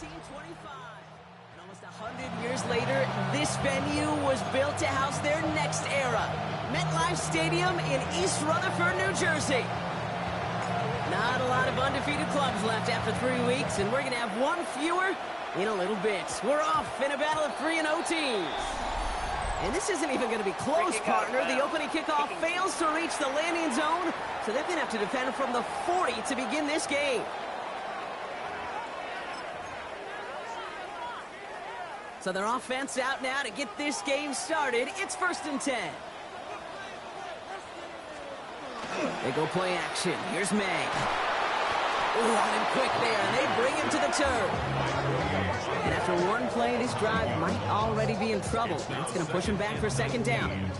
1925. And almost 100 years later, this venue was built to house their next era. MetLife Stadium in East Rutherford, New Jersey. Not a lot of undefeated clubs left after 3 weeks, and we're going to have one fewer in a little bit. We're off in a battle of 3-0 teams. And this isn't even going to be close, partner. The opening kickoff fails to reach the landing zone, so they're going to have to defend from the 40 to begin this game. So their offense out now to get this game started. It's 1st and 10. They go play action. Here's May. Ooh, running quick there, and they bring him to the turf. And after one play, this drive might already be in trouble. It's going to push him back for 2nd down.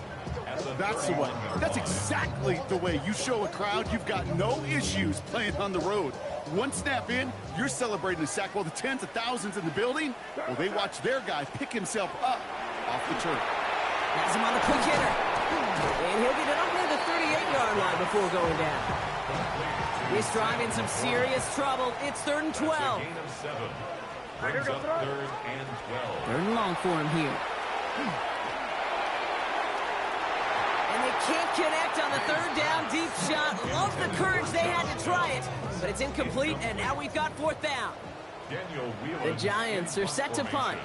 That's the way. That's exactly the way you show a crowd you've got no issues playing on the road. One snap in, you're celebrating a sack while the tens of thousands in the building, well, they watch their guy pick himself up off the turf. Has him on the quick hitter. And he'll get it up near the 38-yard line before going down. This drive in some serious trouble. It's 3rd and 12. Brings up 3rd and 12. 3rd and long for him here. And they can't connect on the 3rd down deep shot. Love the courage they had to try it, but it's incomplete, and now we've got 4th down. The Giants are set to punt.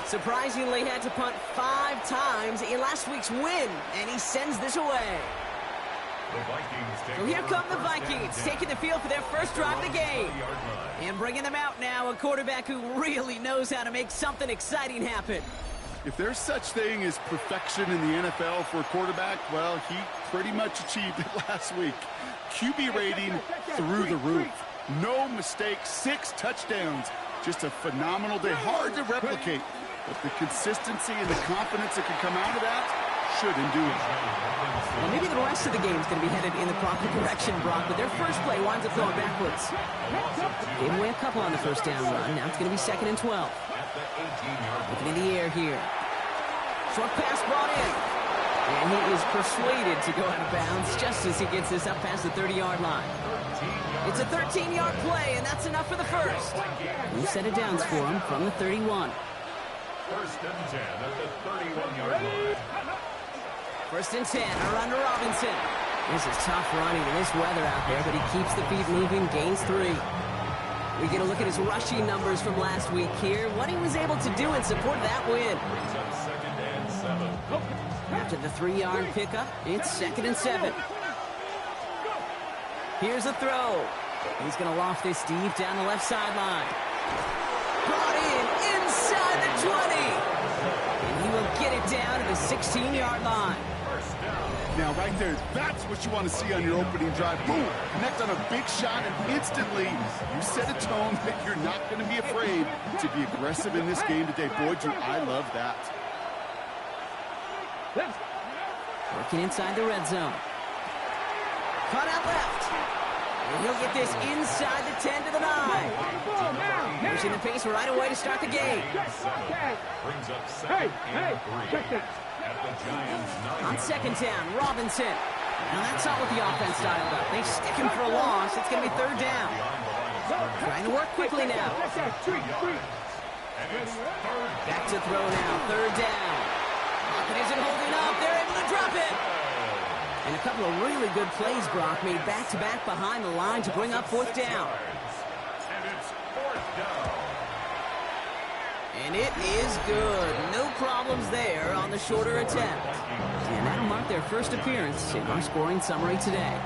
Surprisingly had to punt 5 times in last week's win, and he sends this away. So here come the Vikings, taking the field for their first drive of the game. And bringing them out now, a quarterback who really knows how to make something exciting happen. If there's such thing as perfection in the NFL for a quarterback, well, he pretty much achieved it last week. QB rating through the roof. No mistakes, 6 touchdowns. Just a phenomenal day. Hard to replicate, but the consistency and the confidence that can come out of that should endure. Well, maybe the rest of the game is going to be headed in the proper direction, Brock, but their first play winds up going backwards. Gave away a couple on the 1st down run. Now it's going to be 2nd and 12. Looking in the air here. Short pass brought in. And he is persuaded to go out of bounds just as he gets this up past the 30-yard line. It's a 13-yard play, and that's enough for the first. New set of downs for him from the 31. 1st and 10 at the 31-yard line. 1st and 10, around to Robinson. This is tough running in this weather out there, but he keeps the feet moving, gains 3. We get a look at his rushing numbers from last week here, what he was able to do in support of that win. Brings up 2nd and 7. After the 3-yard pickup, it's 2nd and 7. Here's a throw. He's going to loft this deep down the left sideline. Brought in inside the 20. And he will get it down to the 16-yard line. Now, right there, that's what you want to see on your opening drive. Boom! Connect on a big shot, and instantly you set a tone that you're not going to be afraid to be aggressive in this game today. Boy, do I love that. Working inside the red zone. Cut out left. And he'll get this inside the 10 to the 9. Pushing the pace right away to start the game. Brings up 2nd and 3. At the Giants 9. On 2nd down, Robinson. Now that's not what the offense dialed up. They stick him for a loss. It's going to be 3rd down. Trying to work quickly now. And it's 3rd. Back to throw now, 3rd down. Lockett isn't holding up. They're able to drop it. And a couple of really good plays, Brock, made back-to-back behind the line to bring up 4th down. And it's 4th down. And it is good. No problems there on the shorter attempt. And that'll mark their first appearance in our scoring summary today.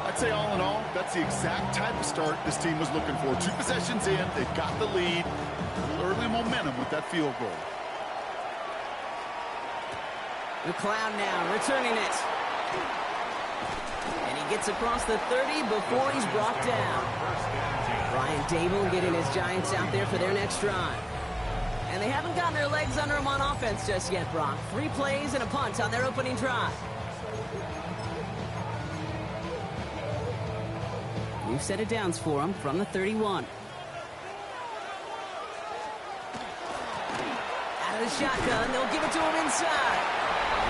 I'd say all in all, that's the exact type of start this team was looking for. 2 possessions in, they've got the lead. A little early momentum with that field goal. McLeod now returning it. And he gets across the 30 before he's brought down. Brian Dable getting his Giants out there for their next drive. And they haven't gotten their legs under them on offense just yet, Brock. 3 plays and a punt on their opening drive. New set of downs for them from the 31. Out of the shotgun, they'll give it to him inside.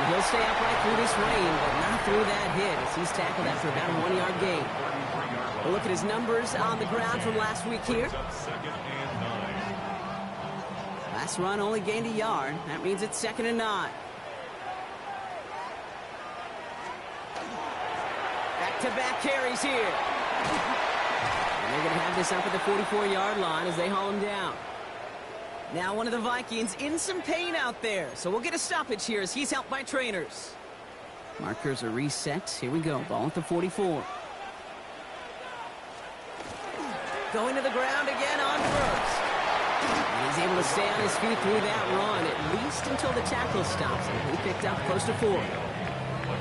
He'll stay upright through this rain, but not through that hit as he's tackled after about a 1-yard gain. We'll look at his numbers on the ground from last week here. Last run only gained a yard. That means it's 2nd and 9. Back-to-back carries here. And they're going to have this up at the 44-yard line as they haul him down. Now one of the Vikings in some pain out there, so we'll get a stoppage here as he's helped by trainers. Markers are reset. Here we go. Ball at the 44. Going to the ground again on first. And he's able to stay on his feet through that run, at least until the tackle stops him. He picked up close to 4.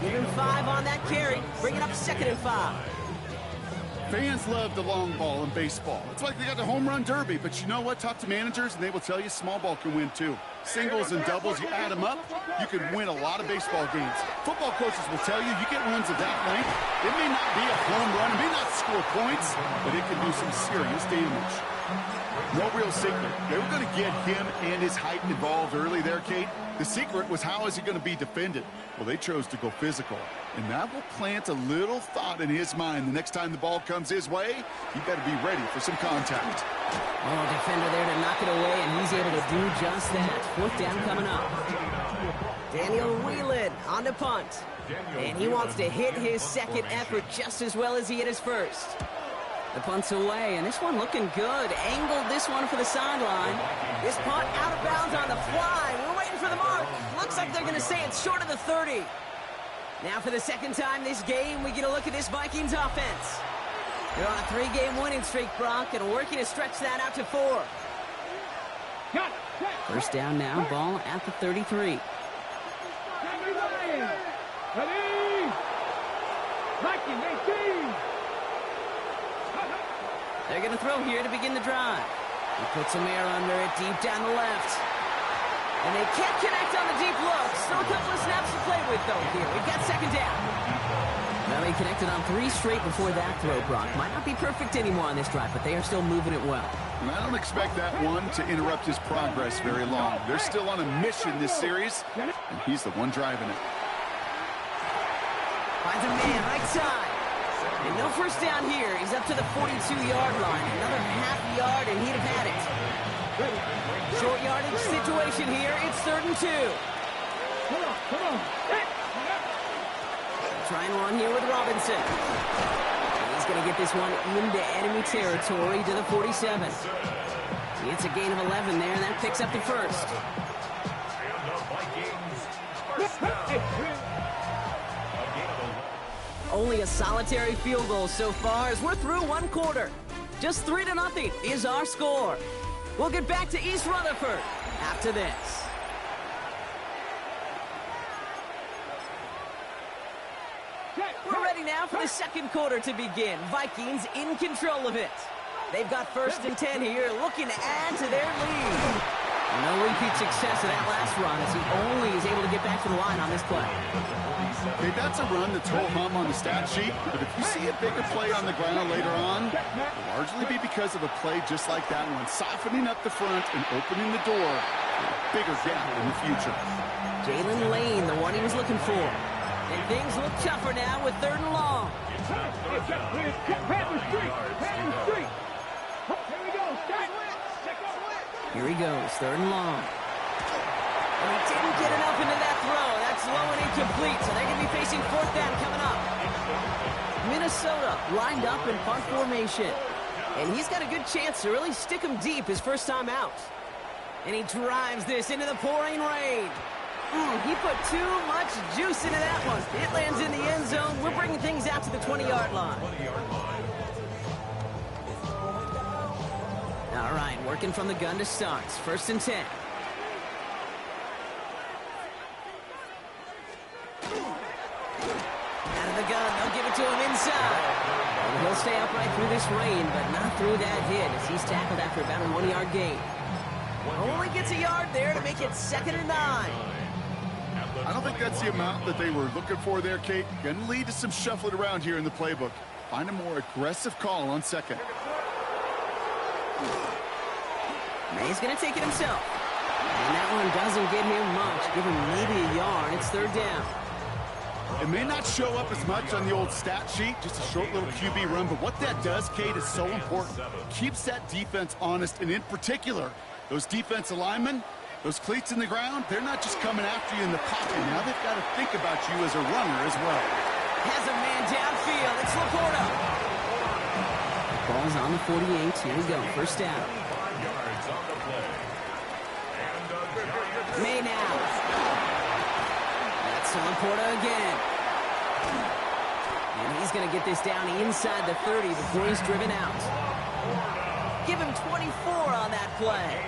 Give him 5 on that carry. Bring it up 2nd and 5. Fans love the long ball in baseball. It's like they got the home run derby, but you know what? Talk to managers, and they will tell you small ball can win too. Singles and doubles, you add them up, you can win a lot of baseball games. Football coaches will tell you get runs of that length. It may not be a home run, it may not score points, but it can do some serious damage. No real secret. They were going to get him and his height involved early there, Kate. The secret was how is he going to be defended? Well, they chose to go physical. And that will plant a little thought in his mind. The next time the ball comes his way, he better be ready for some contact. Oh, defender there to knock it away, and he's able to do just that. 4th down coming up. Daniel Whelan on the punt. And he wants to hit his 2nd effort just as well as he hit his 1st. The punt's away, and this one looking good. Angled this one for the sideline. This punt out of bounds on the fly. We're waiting for the mark. Looks like they're going to say it's short of the 30. Now for the 2nd time this game, we get a look at this Vikings offense. They're on a 3-game winning streak, Brock, and working to stretch that out to 4. 1st down now, ball at the 33. They're going to throw here to begin the drive. He puts some air under it deep down the left. And they can't connect on the deep look. Still a couple of snaps to play with, though, here. We've got 2nd down. Well, he connected on 3 straight before that throw, Brock. Might not be perfect anymore on this drive, but they are still moving it well. And I don't expect that one to interrupt his progress very long. They're still on a mission this series, and he's the one driving it. Finds a man right side. And no 1st down here. He's up to the 42-yard line. Another half yard, and he'd have had it. Short yardage situation here. It's 3rd and 2. Come on. Try and run here with Robinson. He's going to get this one into enemy territory to the 47. It's a gain of 11 there, and that picks up the 1st. Only a solitary field goal so far as we're through 1 quarter. Just 3-0 is our score. We'll get back to East Rutherford after this. We're ready now for the 2nd quarter to begin. Vikings in control of it. They've got 1st and 10 here, looking to add to their lead. No repeat success of that last run as he only is able to get back to the line on this play. Okay, that's a run that's ho-hum on the stat sheet, but if you see a bigger play on the ground later on, it'll largely be because of a play just like that one, softening up the front and opening the door for a bigger gap in the future. Jalen Lane, the one he was looking for. And things look tougher now with 3rd and long. Here he goes, 3rd and long. And he didn't get enough into that throw. That's low and incomplete, so they're going to be facing 4th down coming up. Minnesota lined up in punt formation. And he's got a good chance to really stick him deep his 1st time out. And he drives this into the pouring rain. He put too much juice into that one. It lands in the end zone. We're bringing things out to the 20-yard line. All right, working from the gun to start. 1st and 10. Out of the gun, they'll give it to him inside. And he'll stay upright through this rain, but not through that hit as he's tackled after about a 1-yard gain. Only gets a yard there to make it 2nd and 9. I don't think that's the amount that they were looking for there, Kate. Going to lead to some shuffling around here in the playbook. Find a more aggressive call on 2nd. May's going to take it himself. And that one doesn't get him much. Give him maybe a yard. It's third down. It may not show up as much on the old stat sheet, just a short little QB run, but what that does, Kate, is so important. Keeps that defense honest, and in particular, those defensive linemen, those cleats in the ground, they're not just coming after you in the pocket. Now they've got to think about you as a runner as well. Has a man downfield. It's Laporta. Ball's on the 48. Here we go. First down. May now. That's Laporta again. And he's going to get this down inside the 30 before he's driven out. Give him 24 on that play.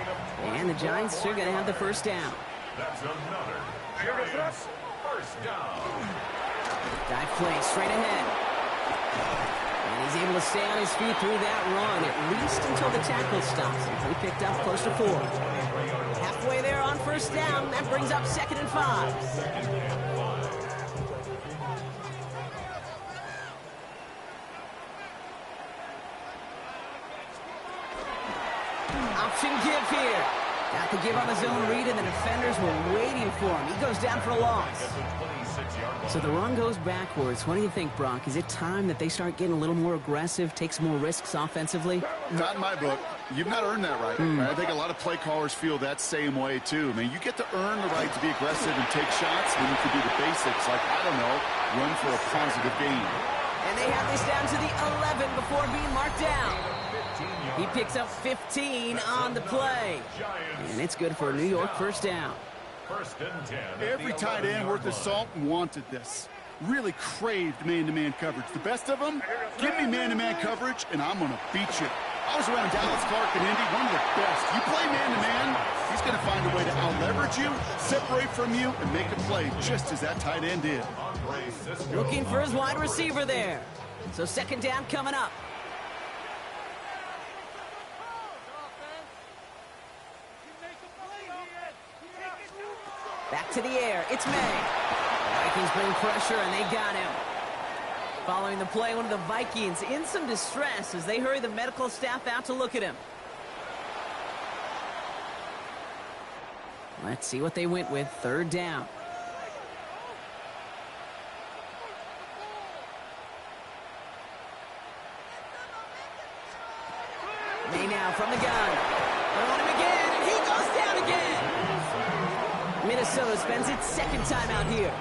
And the Giants are going to have the first down. That's another Giants first down. Dive play straight ahead. And he's able to stay on his feet through that run, at least until the tackle stops him. He picked up close to 4. Halfway there on first down. That brings up 2nd and 5. Option give here. Got the give on the zone read, and the defenders were waiting for him. He goes down for a loss. So the run goes backwards. What do you think, Brock? Is it time that they start getting a little more aggressive, take some more risks offensively? Not in my book. You've not earned that right. I think a lot of play callers feel that same way, too. I mean, you get to earn the right to be aggressive and take shots, then you can do the basics, like, I don't know, run for a positive gain. And they have this down to the 11 before being marked down. He picks up 15 on the play. And it's good for a New York first down. First and 10. Every tight end worth his salt wanted this. Really craved man-to-man coverage. The best of them, give me man-to-man coverage, and I'm going to beat you. I was around Dallas, Clark, and Indy, one of the best. You play man-to-man, he's going to find a way to out-leverage you, separate from you, and make a play just as that tight end did. Looking for his wide receiver there. So second down coming up. Back to the air. It's May. The Vikings bring pressure, and they got him. Following the play, one of the Vikings in some distress as they hurry the medical staff out to look at him. Let's see what they went with. Third down. May now from the gun. They want him again, and he goes down again. Minnesota spends its second time out here.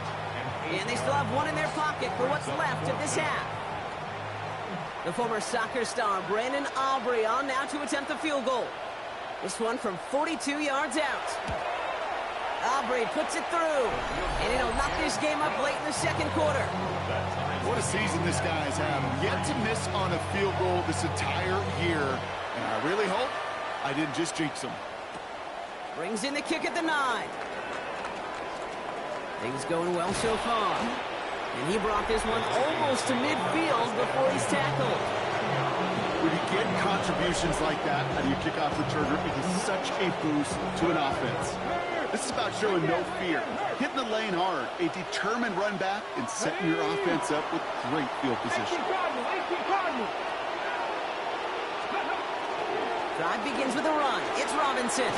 And they still have one in their pocket for what's left of this half. The former soccer star, Brandon Aubrey, on now to attempt the field goal. This one from 42 yards out. Aubrey puts it through. And it'll knock this game up late in the second quarter. What a season this guy's had. Yet to miss on a field goal this entire year. And I really hope I didn't just jinx him. Brings in the kick at the 9. Things going well so far. And he brought this one almost to midfield before he's tackled. When you get contributions like that out of your kickoff returner, it is such a boost to an offense. This is about showing no fear, hitting the lane hard, a determined run back, and setting your offense up with great field position. Drive begins with a run. It's Robinson.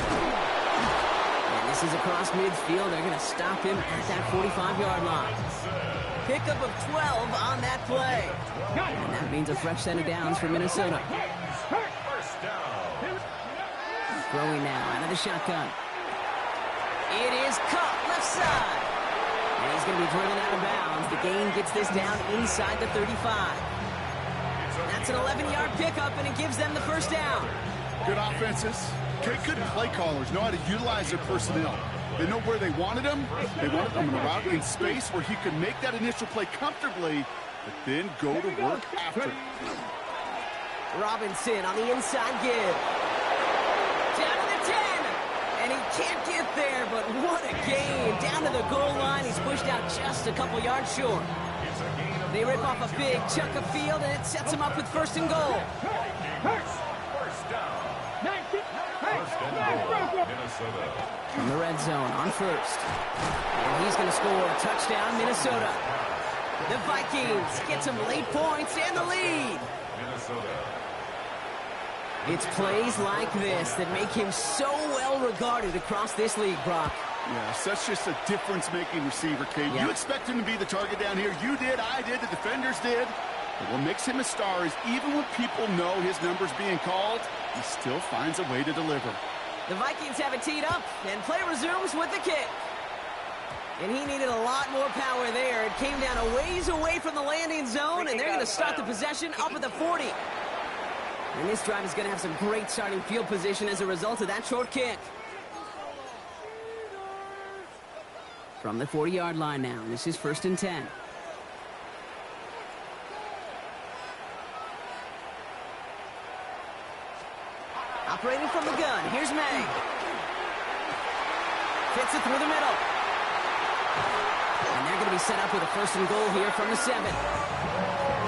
And this is across midfield. They're going to stop him at that 45-yard line. Pickup of 12 on that play. And that means a fresh set of downs for Minnesota. Throwing now out of the shotgun. It is caught left side. And he's going to be driven out of bounds. The gain gets this down inside the 35. That's an 11-yard pickup, and it gives them the first down. Good offenses. Good play callers know how to utilize their personnel. They know where they wanted them. They wanted them in a route in space where he could make that initial play comfortably, but then go to work after. Robinson on the inside give. Down to the 10. And he can't get there, but what a game. Down to the goal line. He's pushed out just a couple yards short. They rip off a big chunk of field, and it sets him up with first and goal. First down. First and goal, Minnesota. In the red zone on first. And he's going to score a touchdown, Minnesota. The Vikings get some late points and the lead. Minnesota. It's plays like this that make him so well regarded across this league, Brock. Yeah, such just a difference-making receiver, Kate. You expect him to be the target down here. You did, I did, the defenders did. But what makes him a star is even when people know his number's being called, he still finds a way to deliver. The Vikings have it teed up, and play resumes with the kick. And he needed a lot more power there. It came down a ways away from the landing zone, and they're going to start the possession up at the 40. And this drive is going to have some great starting field position as a result of that short kick. From the 40-yard line now, this is 1st and 10. Operating from the gun, here's May. Fits it through the middle. And they're going to be set up with a 1st and goal here from the 7.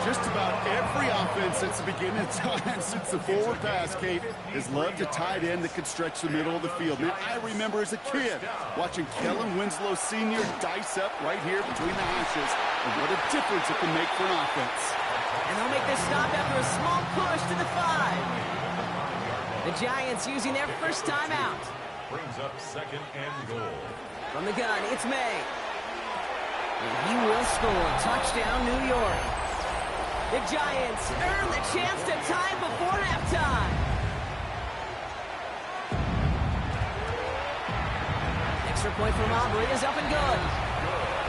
Just about every offense since the beginning of time, since the forward pass, Kate, has loved a tight end that could stretch the middle of the field. Man, I remember as a kid watching Kellen Winslow Sr. dice up right here between the hashes, and what a difference it can make for an offense. And they'll make this stop after a small push to the 5. The Giants using their first timeout. Brings up 2nd and goal. From the gun, it's May. And he will score. Touchdown, New York. The Giants earn the chance to tie before halftime. Extra point from Aubrey is up and good.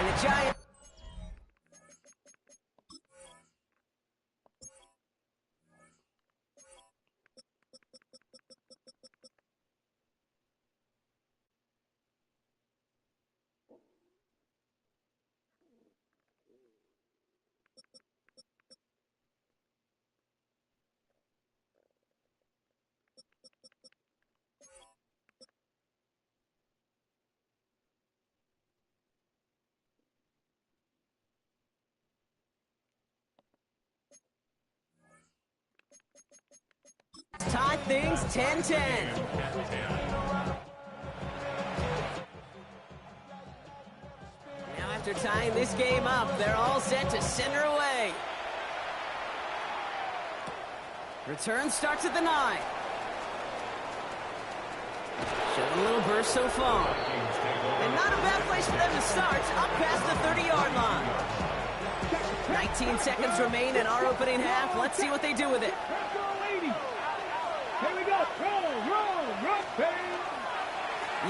And the Giants... tie things 10-10. Now after tying this game up, they're all set to send her away. Return starts at the 9. Showing a little burst so far. And not a bad place for them to start, up past the 30-yard line. 19 seconds remain in our opening half. Let's see what they do with it. Here we go. Roll,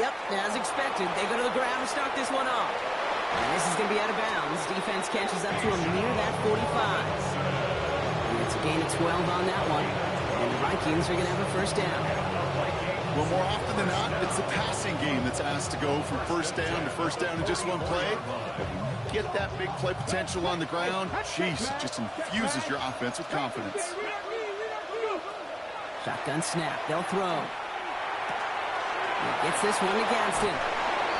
Yep, as expected, they go to the ground to start this one off. And this is going to be out of bounds. Defense catches up to him near that 45. And it's a gain of 12 on that one. And the Vikings are going to have a first down. Well, more often than not, it's the passing game that's asked to go from first down in just one play. Get that big play potential on the ground. Jeez, it just infuses your offense with confidence. Shotgun snap. They'll throw. He gets this one to Gadsden.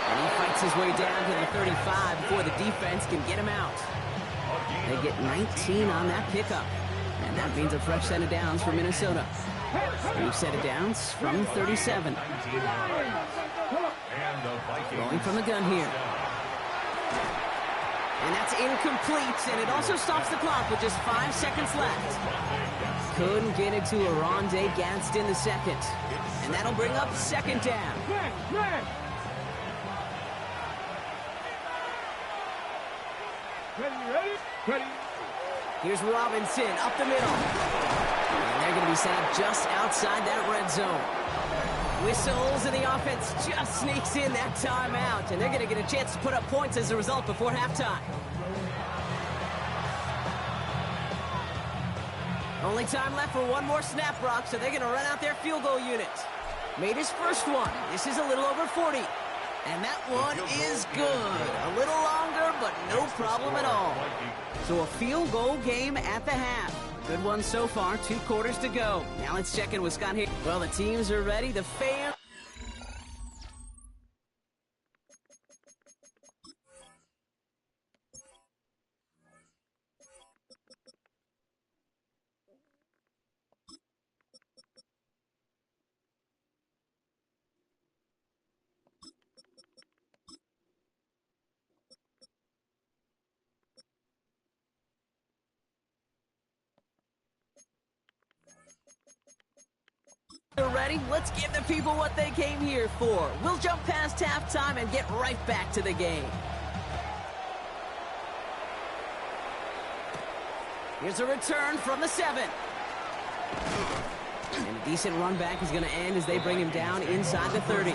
And he fights his way down to the 35 before the defense can get him out. They get 19 on that pickup. And that means a fresh set of downs for Minnesota. New set of downs from 37. Going from the gun here. And that's incomplete, and it also stops the clock with just 5 seconds left. Couldn't get it to Aronde Gadsden the second. And that'll bring up second down. Ready? Here's Robinson up the middle. And they're going to be set up just outside that red zone. Whistles, and the offense just sneaks in that timeout. And they're going to get a chance to put up points as a result before halftime. Only time left for one more snap, Brock, so they're going to run out their field goal unit. Made his first one. This is a little over 40. And that one is good. A little longer, but no problem at all. So a field goal game at the half. Good one so far. 2 quarters to go. Now let's check in with Scott here. Well, the teams are ready. The fans... ready? Let's give the people what they came here for. We'll jump past halftime and get right back to the game. Here's a return from the 7. And a decent run back is going to end as they bring him down inside the 30.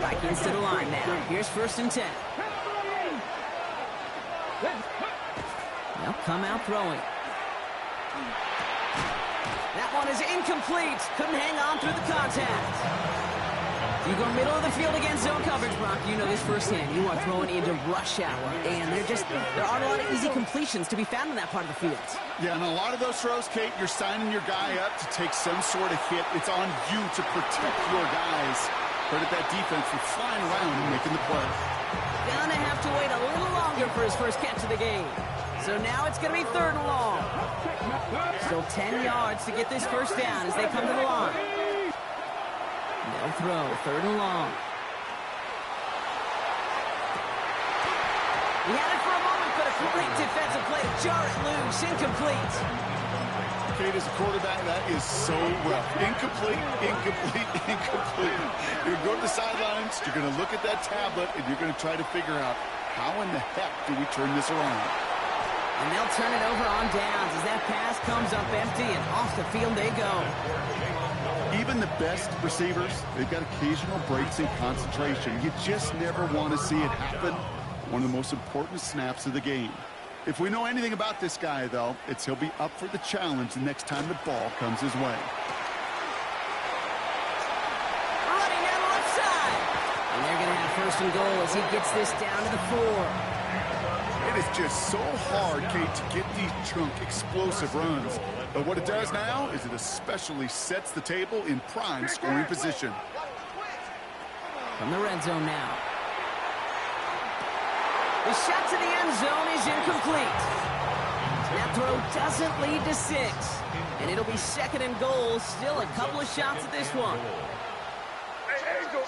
Vikings to the line now. Here's 1st and 10. They'll come out throwing. That one is incomplete. Couldn't hang on through the contact. You go middle of the field against zone coverage, Brock. You know this firsthand. You are throwing into rush hour, and there aren't a lot of easy completions to be found in that part of the field. Yeah, and a lot of those throws, Kate, you're signing your guy up to take some sort of hit. It's on you to protect your guys. Credit that defense for flying around and making the play. Gonna have to wait a little longer for his first catch of the game. So now it's going to be 3rd and long. Still 10 yards to get this first down as they come to the line. They'll throw, 3rd and long. He had it for a moment, but a great defensive play to jar it loose. Incomplete. Kate, as a quarterback, that is so rough. Incomplete, incomplete, incomplete. You're going to go to the sidelines, you're going to look at that tablet, and you're going to try to figure out how in the heck do we turn this around. And they'll turn it over on downs as that pass comes up empty, and off the field they go. Even the best receivers, they've got occasional breaks in concentration. You just never want to see it happen. One of the most important snaps of the game. If we know anything about this guy, though, it's he'll be up for the challenge the next time the ball comes his way. Running down the left side. And they're going to have 1st and goal as he gets this down to the 4. It is just so hard, Kate, to get these chunk, explosive runs. But what it does now is it especially sets the table in prime scoring position. From the red zone now. The shot to the end zone is incomplete. That throw doesn't lead to 6. And it'll be 2nd and goal. Still a couple of shots at this one. Hey, Angel.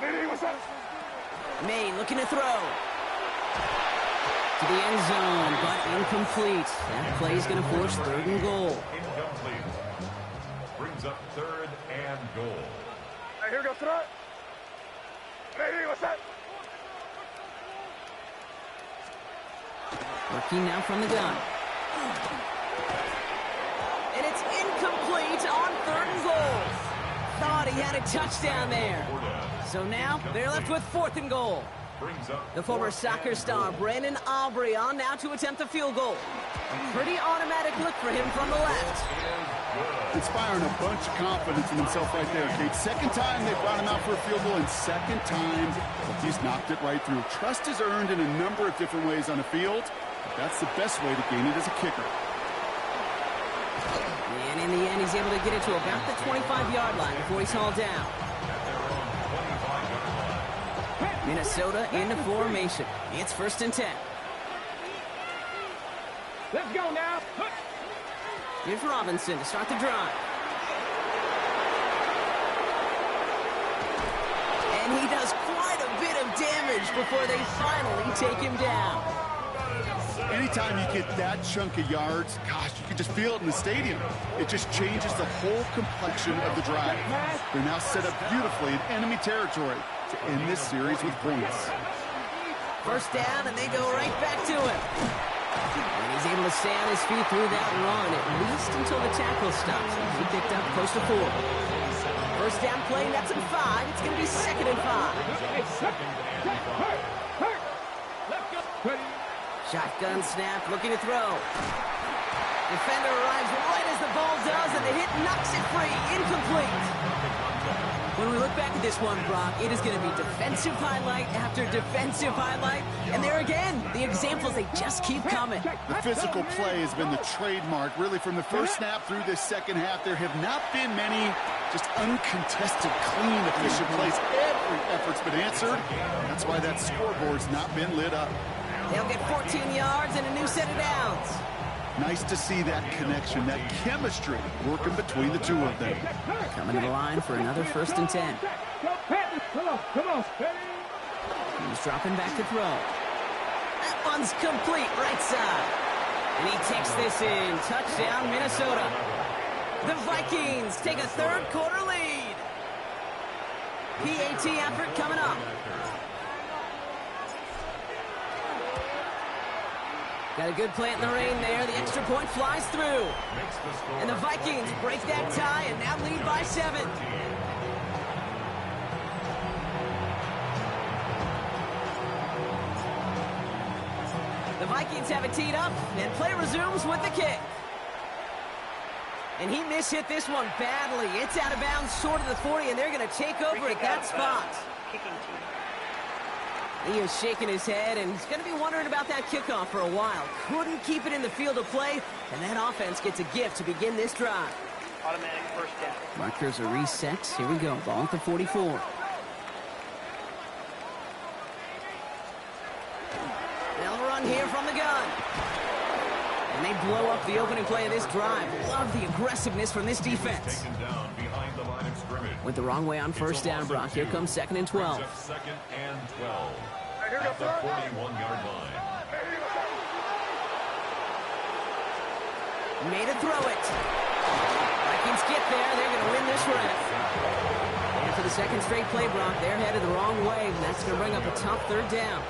Hey, what's up? May looking to throw. To the end zone, but incomplete. That play is going to force 3rd and goal. Incomplete. Brings up 3rd and goal. Hey, here we go, throw it. Hey, what's up? Working now from the gun. And it's incomplete on 3rd and goal. Thought he had a touchdown there. So now they're left with 4th and goal. The former soccer star, Brandon Aubrey, on now to attempt a field goal. A pretty automatic look for him from the left. Inspiring a bunch of confidence in himself right there, Kate. 2nd time they brought him out for a field goal, and 2nd time he's knocked it right through. Trust is earned in a number of different ways on the field, but that's the best way to gain it as a kicker. And in the end, he's able to get it to about the 25-yard line before he's hauled down. Minnesota into formation. It's 1st and 10. Let's go now. Here's Robinson to start the drive. And he does quite a bit of damage before they finally take him down. Anytime you get that chunk of yards, gosh, you can just feel it in the stadium. It just changes the whole complexion of the drive. They're now set up beautifully in enemy territory to end this series with points. 1st down, and they go right back to him. And he's able to stay on his feet through that run, at least until the tackle stops. He picked up close to 4. 1st down play, that's in 5. It's going to be 2nd and 5. Shotgun snap, looking to throw. Defender arrives right as the ball does, and the hit knocks it free. Incomplete. When we look back at this one, Brock, it is going to be defensive highlight after defensive highlight. And there again, the examples, they just keep coming. The physical play has been the trademark, really, from the first snap through this 2nd half. There have not been many just uncontested, clean, efficient plays. Every effort's been answered. That's why that scoreboard's not been lit up. They'll get 14 yards and a new set of downs. Nice to see that connection, that chemistry working between the two of them. Coming to the line for another 1st and 10. Come on. He's dropping back to throw. That one's complete right side. And he takes this in. Touchdown, Minnesota. The Vikings take a third quarter lead. PAT effort coming up. Got a good play in the rain there. The extra point flies through. And the Vikings break that tie and now lead by 7. The Vikings have it teed up, and play resumes with the kick. And he mishit this one badly. It's out of bounds short of the 40, and they're going to take over at that spot. He is shaking his head, and he's going to be wondering about that kickoff for a while. Couldn't keep it in the field of play, and that offense gets a gift to begin this drive. Automatic first down. Markers are reset. Here we go. Ball at the 44. They'll run here from the gun. And they blow up the opening play of this drive. Love the aggressiveness from this defense. Went the wrong way on first down, Brock. Here comes 2nd and 12. Second and 12 at the 41-yard line. Made it throw it. Vikings get there. They're going to win this round. And for the second straight play, Brock, they're headed the wrong way, and that's going to bring up a tough third down.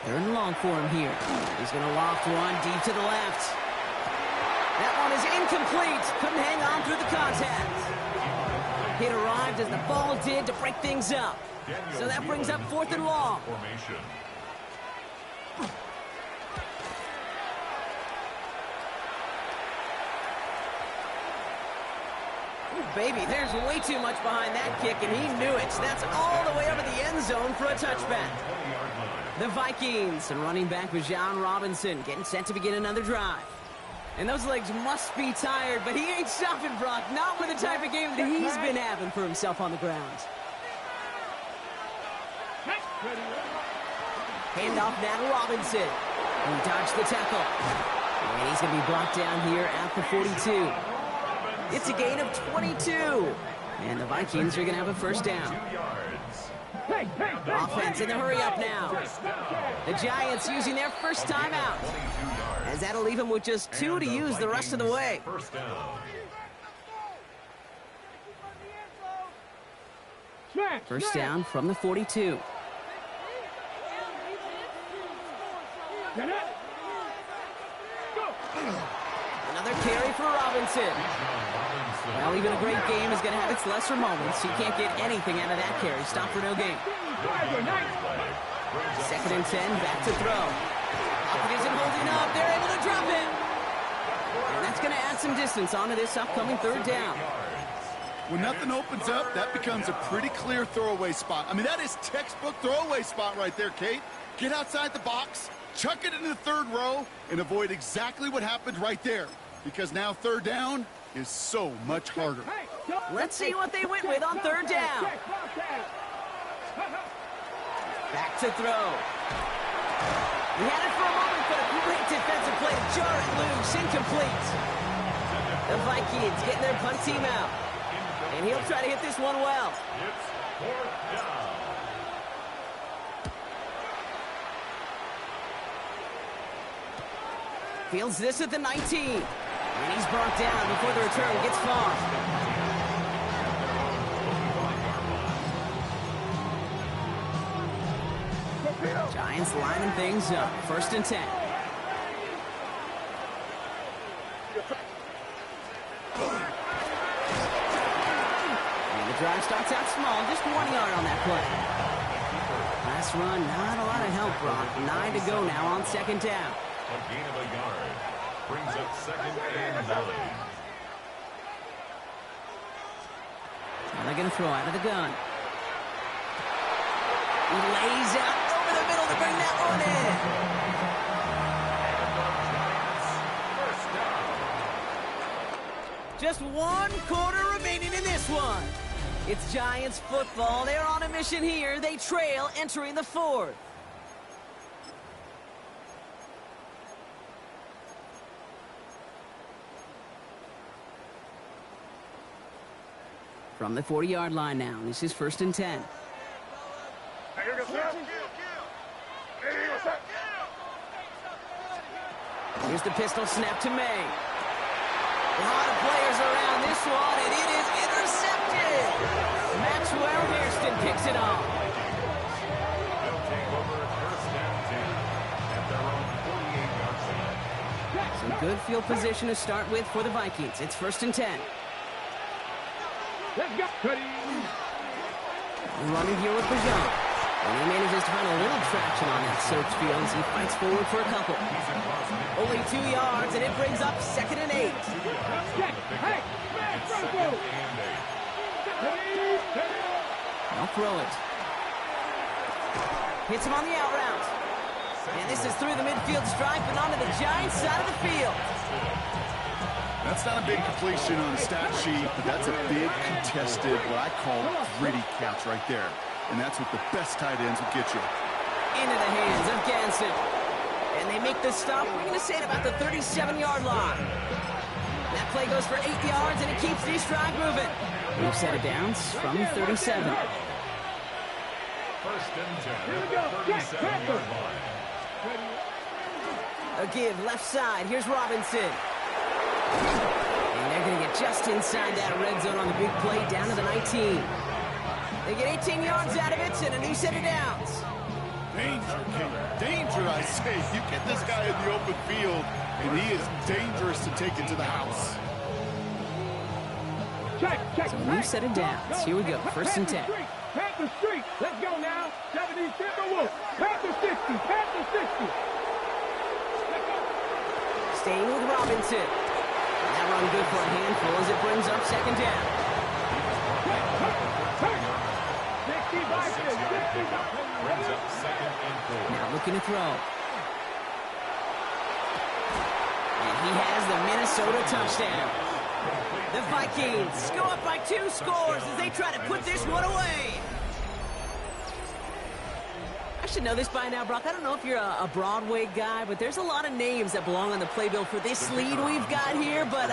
They're in long for him here. He's going to loft one deep to the left. That one is incomplete. Couldn't hang on through the contact. Hit arrived as the ball did to break things up. So that brings up 4th and long. Baby, there's way too much behind that kick, and he knew it. That's all the way over the end zone for a touchback. The Vikings and running back Bijan Robinson getting set to begin another drive. And those legs must be tired, but he ain't stopping, Brock. Not with the type of game that he's been having for himself on the ground. Handoff now to Robinson. He dodged the tackle. And he's going to be blocked down here at the 42. It's a gain of 22. And the Vikings are going to have a first down. Offense in the hurry up now. The Giants using their first timeout. As that'll leave them with just 2 to use the rest of the way. First down from the 42. Another carry for Robinson. Well, even a great game is going to have its lesser moments. You can't get anything out of that carry. Stop for no gain. 2nd and 10, back to throw. Pocket isn't holding up. They're able to drop it. And that's going to add some distance onto this upcoming third down. When nothing opens up, that becomes a pretty clear throwaway spot. I mean, that is textbook throwaway spot right there, Kate. Get outside the box, chuck it into the third row, and avoid exactly what happened right there. Because now third down is so much harder. Let's see what they went with on third down. Back to throw. He had it for a moment, but a great defensive play to jar it loose. Incomplete. The Vikings getting their punt team out. And he'll try to hit this one well. It's 4th down. Fields this at the 19. And he's brought down before the return gets far. Giants lining things up. 1st and 10. And the drive starts out small. Just 1 yard on that play. Last run, not a lot of help, Brock. 9 to go now on 2nd down. A gain of a yard. Brings up 2nd and 9. Now they're going to throw out of the gun. He lays out over the middle to bring that one in. Just 1 quarter remaining in this one. It's Giants football. They're on a mission here. They trail entering the 4th. From the 40-yard line now. This is 1st and 10. Here's the pistol snap to May. A lot of players around this one, and it is intercepted. Maxwell Hairston picks it off. They'll take over first down 10 at their own 48-yard line. Some good field position to start with for the Vikings. It's 1st and 10. Let's go. Running here with Bajan. And he manages to find a little traction on that soaked field as he fights forward for a couple. Only 2 yards, and it brings up 2nd and 8. I'll throw it. Hits him on the out route. And this is through the midfield stripe and onto the Giants side of the field. That's not a big completion on the stat sheet, but that's a big contested, what I call gritty catch right there. And that's what the best tight ends will get you. Into the hands of Ganson. And they make the stop, we're going to say, at about the 37-yard line. That play goes for 8 yards, and it keeps this drive moving. We've set it down from 37. First and 10 at the 37-yard line. A give left side. Here's Robinson. And they're going to get just inside that red zone on the big play down to the 19. They get 18 yards out of it and a new set of downs. Danger, King. Danger, I say. You get this guy in the open field, and he is dangerous to take into the house. So a new set of downs. Here we go. 1st and 10. Panther Street. Let's go now. 70 Timberwolves. Panther 60. Panther 60. Staying with Robinson. That run good for a handful as it brings up 2nd down. Brings up 2nd and 4. Now looking to throw. And he has the Minnesota touchdown. The Vikings go up by 2 scores as they try to put this one away. I should know this by now, Brock. I don't know if you're a Broadway guy, but there's a lot of names that belong on the playbill for this lead we've got here, but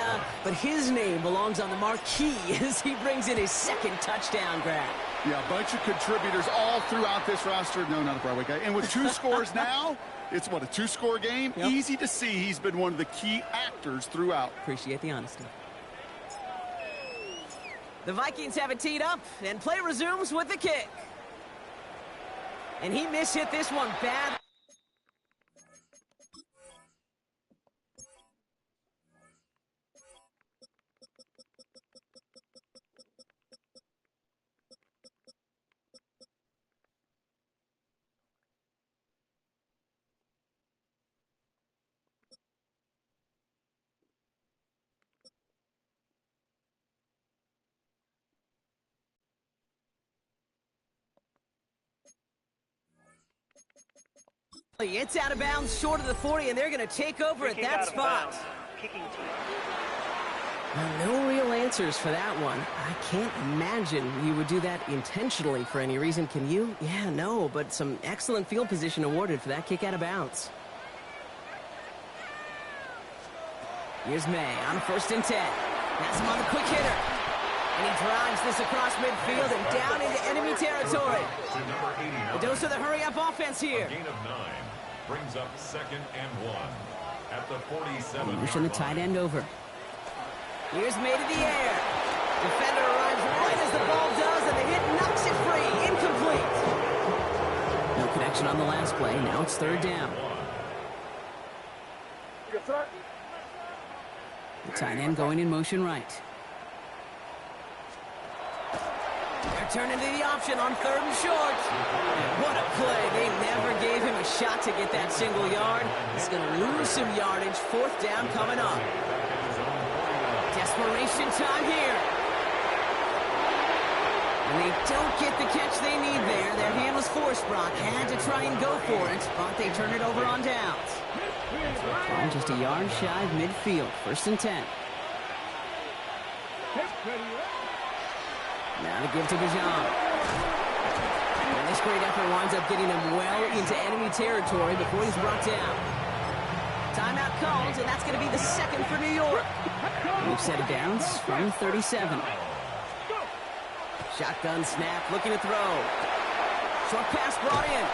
his name belongs on the marquee as he brings in his 2nd touchdown grab. Yeah, a bunch of contributors all throughout this roster. No, not a Broadway guy. And with 2 scores now, it's what, a 2-score game? Yep. Easy to see he's been one of the key actors throughout. Appreciate the honesty. The Vikings have it teed up, and play resumes with the kick. And he mishit this one bad. It's out of bounds short of the 40, and they're going to take over at that spot. Kicking team. Well, no real answers for that one. I can't imagine you would do that intentionally for any reason. Can you? Yeah, no, but some excellent field position awarded for that kick out of bounds. Here's May on 1st and 10. That's him on the quick hitter. And he drives this across midfield and down into enemy territory. A dose of the hurry-up offense here. A gain of 9 brings up 2nd and 1 at the 47. Pushing the tight end over. Here's May to the air. Defender arrives right as the ball does, and the hit knocks it free. Incomplete. No connection on the last play. Now it's 3rd down. The tight end going in motion right. They're turning to the option on 3rd and short. What a play. They never gave him a shot to get that single yard. He's going to lose some yardage. 4th down coming up. Desperation time here. And they don't get the catch they need there. Their hand was forced, Brock. Had to try and go for it, but they turn it over on downs. Well, just a yard shy of midfield. 1st and 10. Now to give to Bajan. And this great effort winds up getting him well into enemy territory before he's brought down. Timeout called, and that's going to be the 2nd for New York. We've set it down from 37. Shotgun snap, looking to throw. Short pass brought in.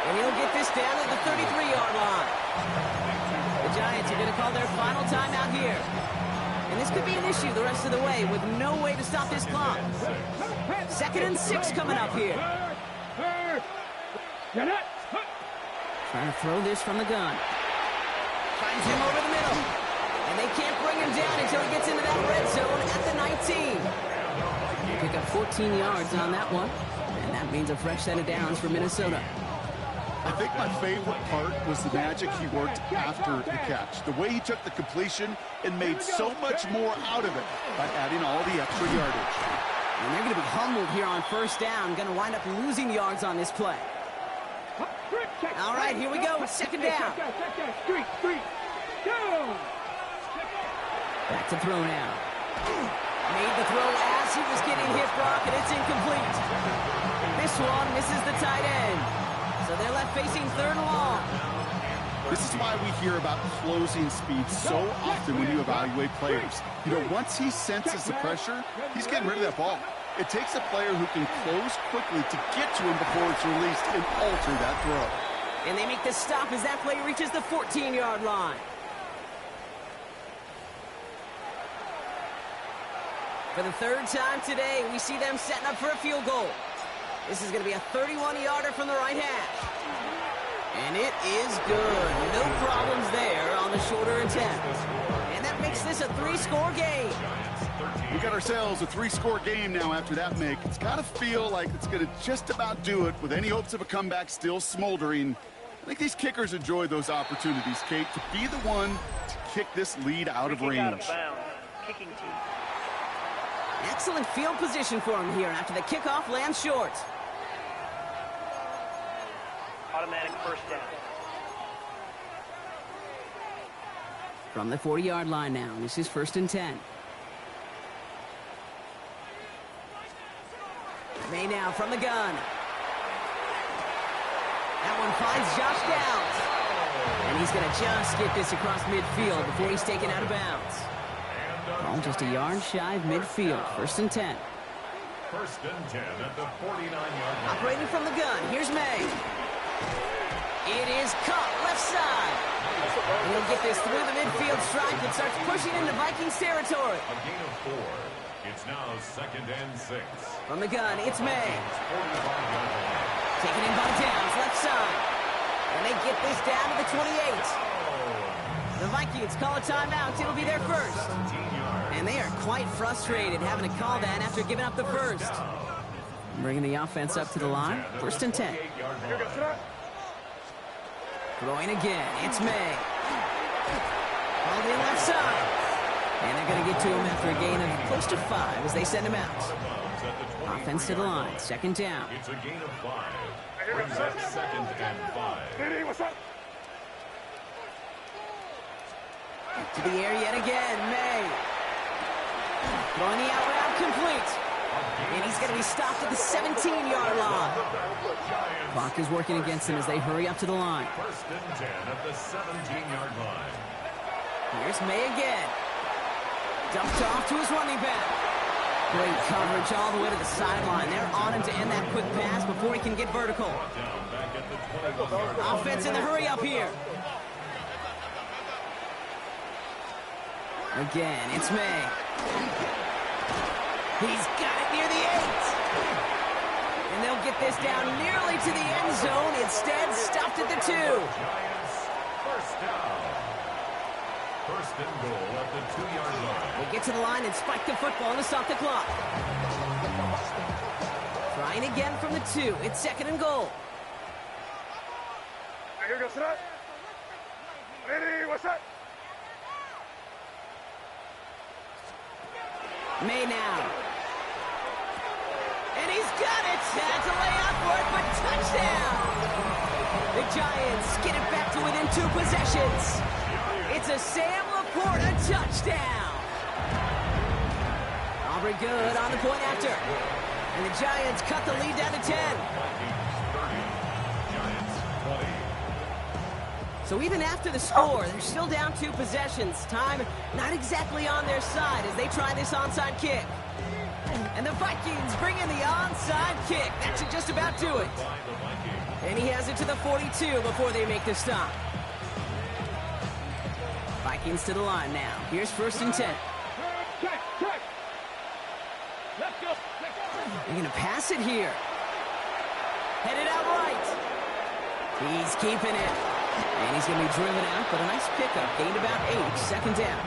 And he'll get this down to the 33-yard line. The Giants are going to call their final timeout here. And this could be an issue the rest of the way with no way to stop this clock. 2nd and 6 coming up here. Trying to throw this from the gun. Finds him over the middle. And they can't bring him down until he gets into that red zone at the 19. Pick up 14 yards on that one. And that means a fresh set of downs for Minnesota. I think my favorite part was the magic he worked after the catch. The way he took the completion and made so much more out of it by adding all the extra yardage. And they're going to be humbled here on 1st down. Going to wind up losing yards on this play. All right, here we go. 2nd down. Back to throw now. Made the throw as he was getting hit, Brock, and it's incomplete. This one misses the tight end. So they're left facing 3rd and long. This is why we hear about closing speed so often when you evaluate players. You know, once he senses the pressure, he's getting rid of that ball. It takes a player who can close quickly to get to him before it's released and alter that throw. And they make the stop as that play reaches the 14-yard line. For the 3rd time today, we see them setting up for a field goal. This is going to be a 31-yarder from the right hash. And it is good. No problems there on the shorter attempt. And that makes this a 3-score game. We got ourselves a 3-score game now after that make. It's got to feel like it's going to just about do it with any hopes of a comeback still smoldering. I think these kickers enjoy those opportunities, Kate, to be the one to kick this lead out of range. Out of bounds. Kicking team. Excellent field position for him here after the kickoff lands short. Automatic 1st down. From the 40-yard line now, this is 1st and 10. May now from the gun. That one finds Josh Downs. And he's going to just get this across midfield before he's taken out of bounds. Ball just a yard shy of midfield. 1st and 10. 1st and 10 at the 49-yard line. Operating from the gun. Here's May. It is caught left side. And he'll get this through the midfield stripe and starts pushing into Vikings territory. A gain of 4. It's now 2nd and 6. From the gun, it's May. 45-yard line. Taken in by Downs, left side. And they get this down to the 28. The Vikings call a timeout. It'll be their first. And they are quite frustrated having to call that after giving up the first. Bringing the offense up to the line. 1st and 10. Throwing again. It's May. Called in left side. And they're going to get to him after a gain of close to 5 as they send him out. Offense to the line. 2nd down. It's a gain of 5. Brings up 2nd and 5. To the air yet again. May. Throwing the out route complete. And he's going to be stopped at the 17-yard line. Clock is working against him as they hurry up to the line. 1st and 10 at the 17-yard line. Here's May again. Dumped off to his running back. Great coverage all the way to the sideline. They're on him to end that quick pass before he can get vertical. Offense in the hurry up here. Again, it's May. He's got it near the 8. And they'll get this down nearly to the end zone. Instead, stopped at the 2. First down. 1st and goal at the 2-yard line. They get to the line and spike the football to stop the clock. Trying again from the 2. It's 2nd and goal. May now. And he's got it. Had to lay out for it, but touchdown. The Giants get it back to within 2 possessions. It's a Sam Laporta touchdown. Aubrey good on the point after. And the Giants cut the lead down to 10. So even after the score, they're still down 2 possessions. Time not exactly on their side as they try this onside kick. And the Vikings bring in the onside kick. That should just about do it. And he has it to the 42 before they make the stop. Vikings to the line now. Here's 1st and 10. They're going to pass it here. Headed out right. He's keeping it. And he's going to be driven out, but a nice pickup. Gained about 8. 2nd down.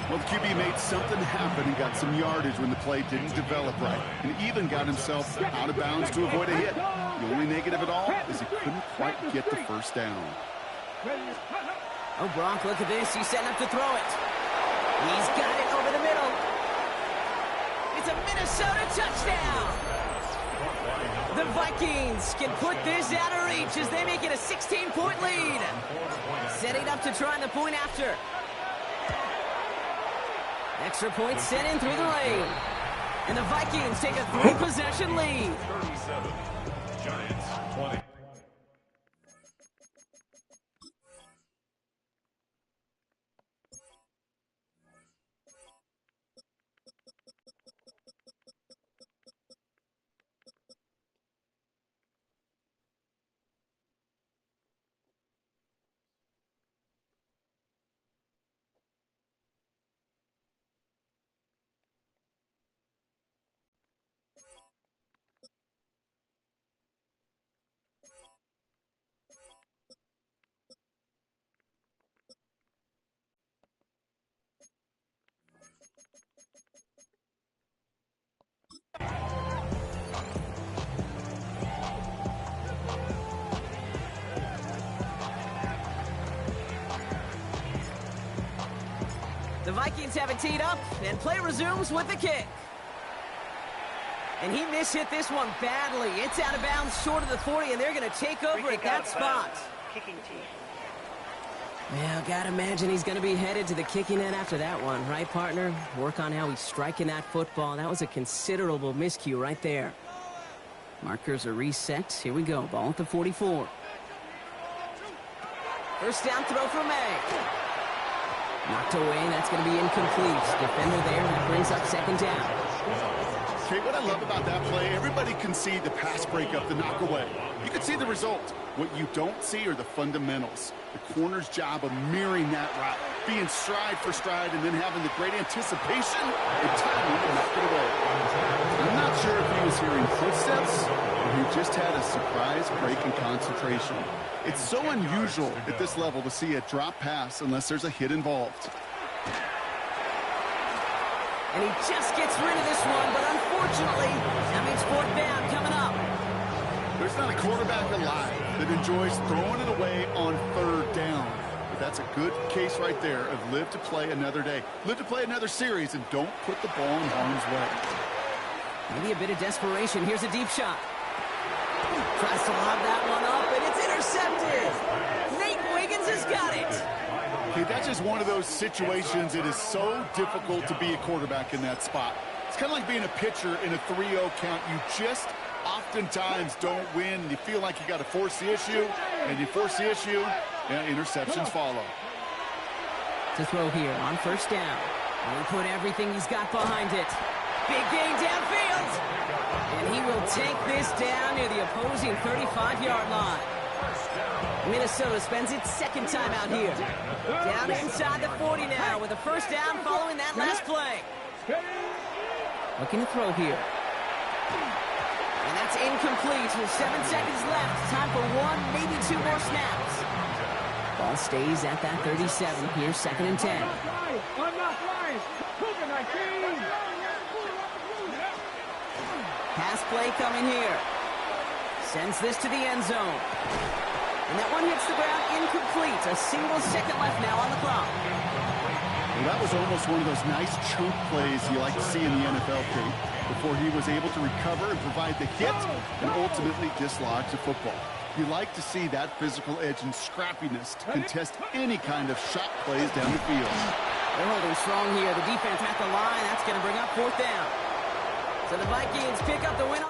Well, the QB made something happen and got some yardage when the play didn't develop right. And even got himself out of bounds to avoid a hit. The only negative at all is he couldn't quite get the 1st down. Oh, Gronk, look at this. He's setting up to throw it. He's got it over the middle. It's a Minnesota touchdown. The Vikings can put this out of reach as they make it a 16-point lead. Setting up to try the point after. Extra point sent in through the lane. And the Vikings take a 3-possession lead. 37, Giants 20. The Vikings have it teed up, and play resumes with the kick. And he mishit this one badly. It's out of bounds short of the 40, and they're going to take over at that spot. Kicking team. Well, gotta imagine he's going to be headed to the kicking net after that one, right, partner? Work on how he's striking that football. That was a considerable miscue right there. Markers are reset. Here we go. Ball at the 44. 1st down throw for May. Knocked away. That's going to be incomplete. Defender there. That brings up 2nd down. Okay, what I love about that play, everybody can see the pass breakup, the knock away. You can see the result. What you don't see are the fundamentals. The corner's job of mirroring that route, being stride for stride, and then having the great anticipation and timing to knock it away. I'm not sure if he was hearing footsteps or he just had a surprise break in concentration. It's so unusual at this level to see a drop pass unless there's a hit involved. And he just gets rid of this one, but unfortunately, that means 4th down coming up. There's not a quarterback alive that enjoys throwing it away on 3rd down. But that's a good case right there of live to play another day. Live to play another series and don't put the ball in harm's way. Maybe a bit of desperation. Here's a deep shot. Tries to lob that one up, and it's intercepted. Nate Wiggins has got it. Okay, that's just one of those situations. It is so difficult to be a quarterback in that spot. It's kind of like being a pitcher in a 3-0 count. You just oftentimes don't win. You feel like you got to force the issue, and you force the issue, and interceptions follow. To throw here on 1st down. And he put everything he's got behind it. Big gain downfield. And he will take this down near the opposing 35-yard line. Minnesota spends its 2nd time out here. Down inside the 40 now with a 1st down following that last play. Looking to throw here. And that's incomplete with 7 seconds left. Time for 1, maybe 2 more snaps. Ball stays at that 37. Here's 2nd and 10. Pass play coming here. Sends this to the end zone. And that one hits the ground incomplete. A single second left now on the clock. Well, that was almost one of those nice chunk plays you like to see in the NFL, Kate, before he was able to recover and provide the hit and ultimately dislodge the football. You like to see that physical edge and scrappiness to contest any kind of shot plays down the field. They're holding strong here. The defense at the line. That's going to bring up 4th down. So the Vikings pick up the win.